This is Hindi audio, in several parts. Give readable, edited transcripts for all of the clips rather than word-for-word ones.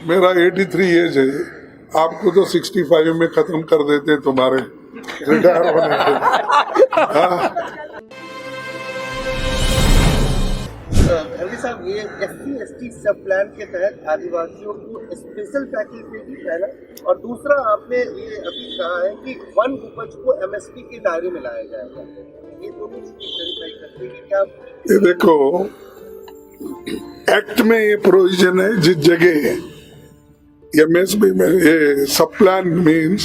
मेरा 83 एज है, आपको तो 65 में खत्म कर देते तुम्हारे रिटायर होने के। हाँ। खड़गे साहब, ये SC/ST सब प्लान के तहत आदिवासियों को स्पेशल पैकेज देगी, पहला, और दूसरा आपने ये अभी कहा है कि वन उपज को MSP के दायरे में लाया जाएगा। ये दोनों चीजें क्लैरिफाई करते हैं कि क्या ये देखो, एक्ट में ये प्रोविजन है, जिस जगह MSP में ये सब प्लान मीन्स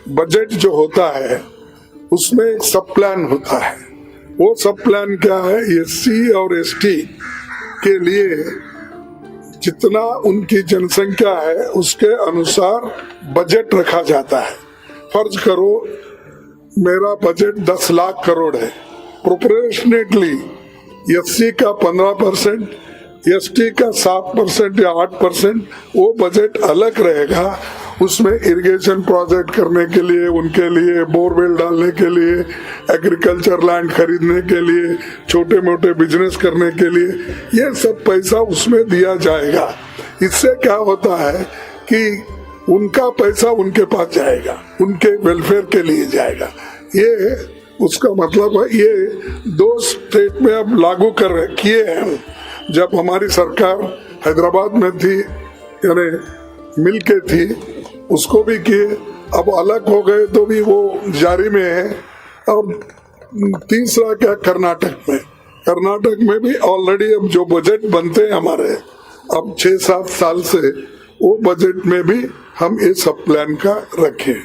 बजट जो होता है उसमें एक सब प्लान होता है। वो सब प्लान क्या है, SC और ST के लिए जितना उनकी जनसंख्या है उसके अनुसार बजट रखा जाता है। फर्ज करो मेरा बजट 10 लाख करोड़ है, प्रोपोर्शनेटली SC का 15%, ST का 7% या 8%, वो बजट अलग रहेगा। उसमें इरिगेशन प्रोजेक्ट करने के लिए, उनके लिए बोरवेल डालने के लिए, एग्रीकल्चर लैंड खरीदने के लिए, छोटे मोटे बिजनेस करने के लिए, ये सब पैसा उसमें दिया जाएगा। इससे क्या होता है कि उनका पैसा उनके पास जाएगा, उनके वेलफेयर के लिए जाएगा। ये उसका मतलब है। ये 2 स्टेट में अब लागू किए हैं। जब हमारी सरकार हैदराबाद में थी, यानी मिल के थी, उसको भी किए। अब अलग हो गए तो भी वो जारी में है। अब तीसरा क्या, कर्नाटक में भी ऑलरेडी अब जो बजट बनते हैं हमारे, अब 6-7 साल से वो बजट में भी हम ये सब प्लान का रखें।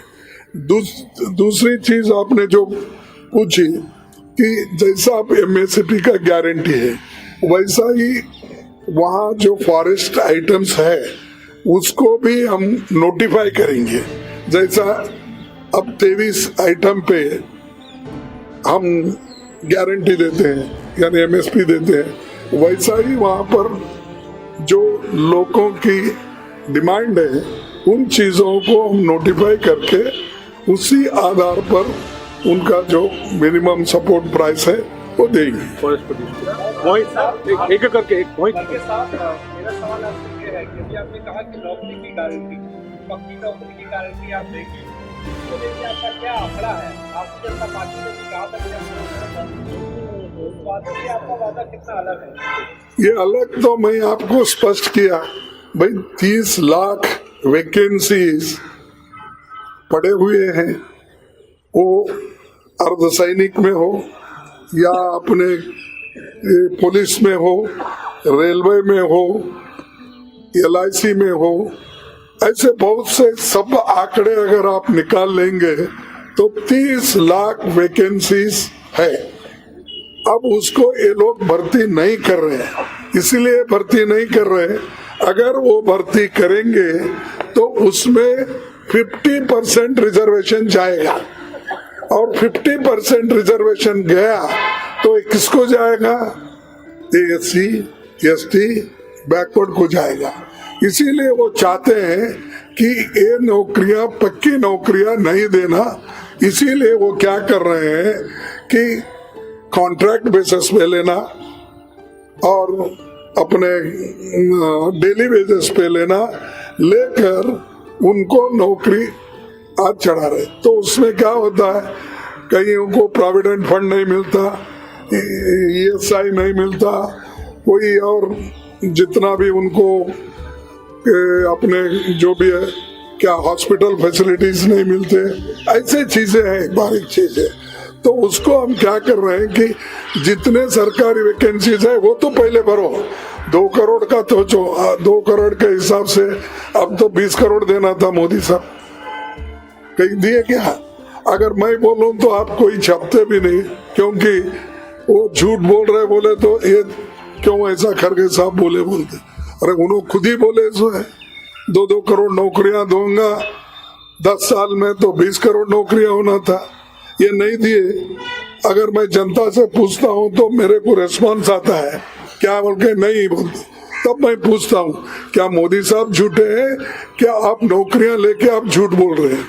दूसरी चीज आपने जो पूछी कि जैसा आप MSP का गारंटी है, वैसा ही वहाँ जो फॉरेस्ट आइटम्स है उसको भी हम नोटिफाई करेंगे। जैसा अब 23 आइटम पे हम गारंटी देते हैं, यानी MSP देते हैं, वैसा ही वहाँ पर जो लोगों की डिमांड है उन चीज़ों को हम नोटिफाई करके उसी आधार पर उनका जो मिनिमम सपोर्ट प्राइस है वो देंगे। एक करके एक पॉइंट। मेरा सवाल आपसे ये है कि अभी आपने कहा कि नौकरी की गारंटी, पक्की नौकरी की गारंटी आप देंगे, इसको लेके आपका क्या आंकड़ा है? आपकी जनता पार्टी ने भी कहा था कि वादे से आपका वादा कितना अलग है? ये अलग तो मैं आपको स्पष्ट किया भाई, 30 लाख वैकेंसीज पड़े हुए हैं, वो अर्धसैनिक में हो या अपने पुलिस में हो, रेलवे में हो, LIC में हो, ऐसे बहुत से सब आंकड़े अगर आप निकाल लेंगे तो 30 लाख वैकेंसीज है। अब उसको ये लोग भर्ती नहीं कर रहे हैं, इसीलिए भर्ती नहीं कर रहे। अगर वो भर्ती करेंगे तो उसमें 50% रिजर्वेशन जाएगा, और 50% रिजर्वेशन गया तो किसको जाएगा? SC ST बैकवर्ड को जाएगा। इसीलिए वो चाहते हैं कि ये नौकरियां, पक्की नौकरियां नहीं देना। इसीलिए वो क्या कर रहे हैं कि कॉन्ट्रैक्ट बेसिस पे लेना और अपने डेली बेसिस पे लेना, लेकर उनको नौकरी आज चढ़ा रहे। तो उसमें क्या होता है, कहीं उनको प्रोविडेंट फंड नहीं मिलता, ESI नहीं मिलता, कोई और जितना भी उनको अपने जो भी है क्या हॉस्पिटल फैसिलिटीज नहीं मिलते, ऐसे चीजें हैं, बारीक चीजें। तो उसको हम क्या कर रहे हैं कि जितने सरकारी वैकेंसीज है वो तो पहले भरो। 2 करोड़ का तो 2 करोड़ के हिसाब से अब तो 20 करोड़ देना था मोदी साहब, कहीं दिए क्या? अगर मैं बोलूं तो आप कोई छापते भी नहीं, क्योंकि वो झूठ बोल रहे बोले तो ये क्यों ऐसा खड़गे साहब बोलते। अरे उन्होंने खुद ही बोले सो है 2-2 करोड़ नौकरियां दूंगा 10 साल में, तो 20 करोड़ नौकरियां होना था, ये नहीं दिए। अगर मैं जनता से पूछता हूं तो मेरे को रेस्पॉन्स आता है क्या बोल के, नहीं बोलते। तब मैं पूछता हूं क्या मोदी साहब झूठे हैं, क्या आप नौकरियां लेके आप झूठ बोल रहे हैं?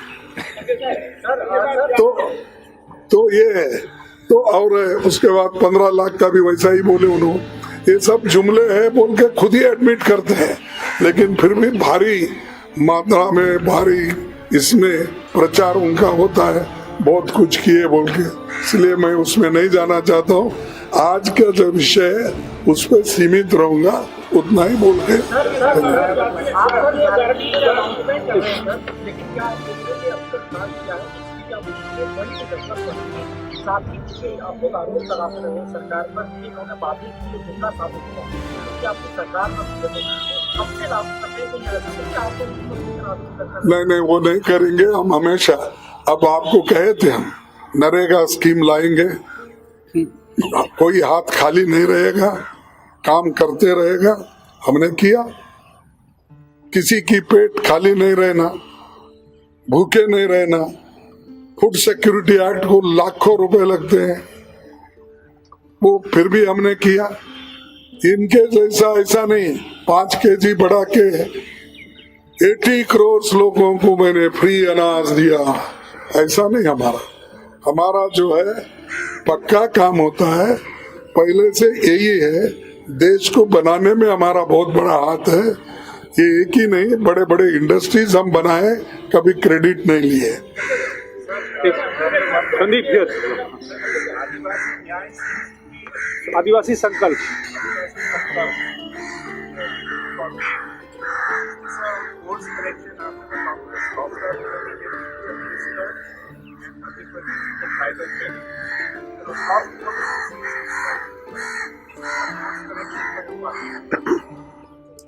तो ये है। तो और उसके बाद 15 लाख का भी वैसा ही बोले उन्होंने। ये सब जुमले हैं बोल के खुद ही एडमिट करते हैं। लेकिन फिर भी भारी मात्रा में भारी इसमें प्रचार उनका होता है, बहुत कुछ किए बोल के, इसलिए मैं उसमें नहीं जाना चाहता हूँ। आज का जो विषय है उस पर सीमित रहूंगा, उतना ही बोल के साथ ही आप लोग आरोप लगाते रहे सरकार पर कि इन्होंने बातें की जो धोखा साबित हुआ, क्योंकि आपकी सरकार सबसे लागू करने को नहीं वो नहीं करेंगे हम हमेशा। अब आपको कहे थे हम नरेगा स्कीम लाएंगे, कोई हाथ खाली नहीं रहेगा, काम करते रहेगा, हमने किया। किसी की पेट खाली नहीं रहना, भूखे नहीं रहना। फूड सिक्योरिटी एक्ट को लाखों रुपए लगते हैं, वो फिर भी हमने किया। इनके जैसा ऐसा नहीं 5 kg बढ़ा के 80 करोड़ लोगों को मैंने फ्री अनाज दिया, ऐसा नहीं। हमारा जो है पक्का काम होता है, पहले से यही है। देश को बनाने में हमारा बहुत बड़ा हाथ है। ये एक ही नहीं, बड़े बड़े इंडस्ट्रीज हम बनाए, कभी क्रेडिट नहीं लिए। संदीप आदिवासी संकल्प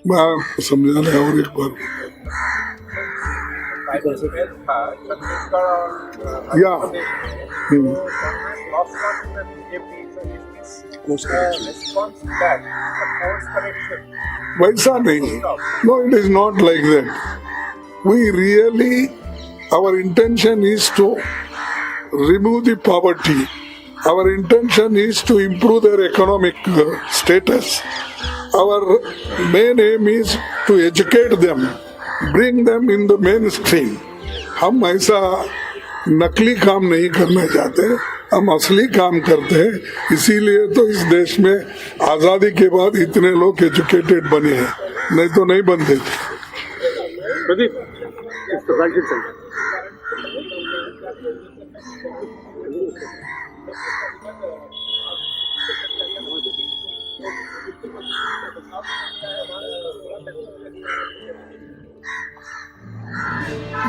मैं समझा रहा और एक बार या वैसा नहीं। No, it is not like that. We really our intention is to remove the poverty. Our intention is to improve their economic status. Our main aim is to educate them, bring them in the mainstream. हम ऐसा नकली काम नहीं करना चाहते, हम असली काम करते हैं। इसीलिए तो इस देश में आजादी के बाद इतने लोग एजुकेटेड बने हैं, नहीं तो नहीं बनते थे।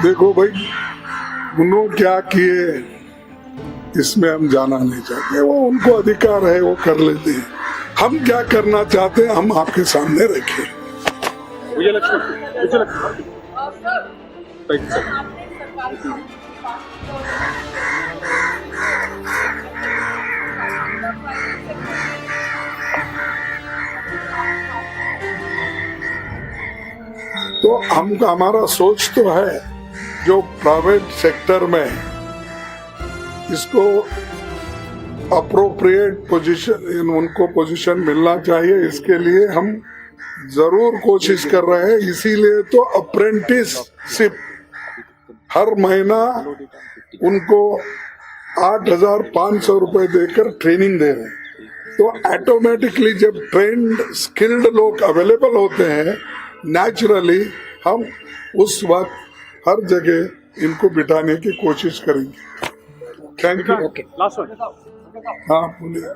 देखो भाई, उन्होंने क्या किए इसमें हम जाना नहीं चाहते, वो उनको अधिकार है, वो कर लेते हैं। हम क्या करना चाहते हैं हम आपके सामने रखें। तो हमका हमारा सोच तो है, जो प्राइवेट सेक्टर में इसको अप्रोप्रिएट पोजीशन, उनको पोजीशन मिलना चाहिए, इसके लिए हम जरूर कोशिश कर रहे हैं। इसीलिए तो अप्रेंटिसशिप हर महीना उनको 8,500 रुपए देकर ट्रेनिंग दे रहे हैं। तो ऑटोमेटिकली जब ट्रेंड स्किल्ड लोग अवेलेबल होते हैं, नेचुरली हम उस वक्त हर जगह इनको बिठाने की कोशिश करेंगे। Thank you. Okay, last one. हाँ बोलिए।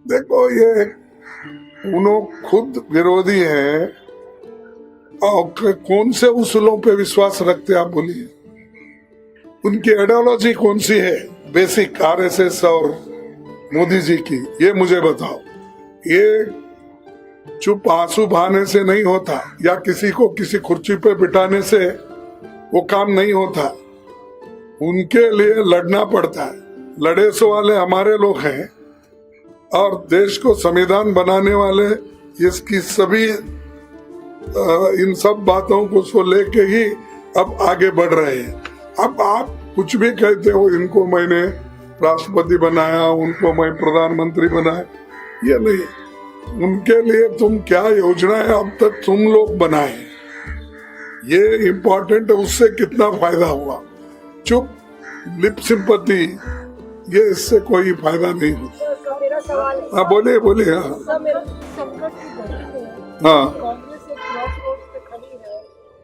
देखो, ये उन्होंने खुद विरोधी है और कौन से उसूलों पे विश्वास रखते आप बोलिए। उनकी आइडियोलॉजी कौन सी है बेसिक, आरएसएस और मोदी जी की, ये मुझे बताओ। ये चुप आंसू बहाने से नहीं होता, या किसी को किसी कुर्सी पे बिठाने से वो काम नहीं होता। उनके लिए लड़ना पड़ता है। लड़े सो वाले हमारे लोग हैं, और देश को संविधान बनाने वाले इसकी सभी इन सब बातों को लेके ही अब आगे बढ़ रहे हैं। अब आप कुछ भी कहते हो, इनको मैंने राष्ट्रपति बनाया, उनको मैं प्रधानमंत्री बनाया, ये नहीं। उनके लिए तुम क्या योजना है अब तक तुम लोग बनाए, ये इम्पोर्टेंट है, उससे कितना फायदा हुआ। चुप, लिप सिंपैथी, ये इससे कोई फायदा नहीं होता। सर मेरा सवाल है, हाँ बोले बोले। हाँ सर मेरा संकट की घड़ी में हाँ कांग्रेस एक क्रॉस रोड पे खड़ी है,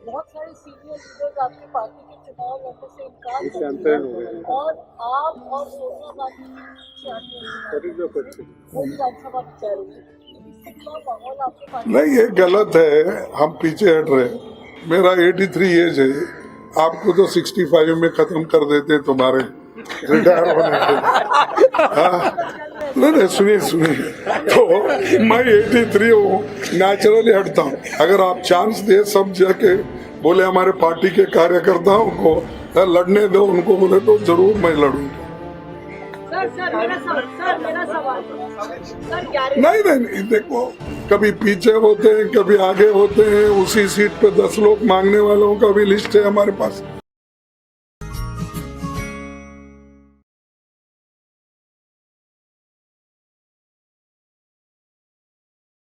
बहुत सारे सीनियर लीडर्स आपकी पार्टी के चुनाव लड़ने से इनकार कर रहे हैं और आप और सोनिया गांधी विधानसभा में कह रही है, इससे क्या माहौल आपके पार्टी नहीं, ये गलत है, हम पीछे हट रहे हैं। मेरा 83 एज है, आपको तो 65 में खत्म कर देते तुम्हारे रिटायर होने के। हाँ नहीं, सुनिए, तो मैं 83 हूँ, नेचुरली हटता हूँ। अगर आप चांस दे सब जाके बोले हमारे पार्टी के कार्यकर्ताओं को लड़ने दो, उनको बोले तो जरूर मैं लड़ूंगा। सर मेरा सवाल सर गारंटी नहीं, देखो कभी पीछे होते हैं, कभी आगे होते हैं, उसी सीट पे 10 लोग मांगने वालों का भी लिस्ट है हमारे पास।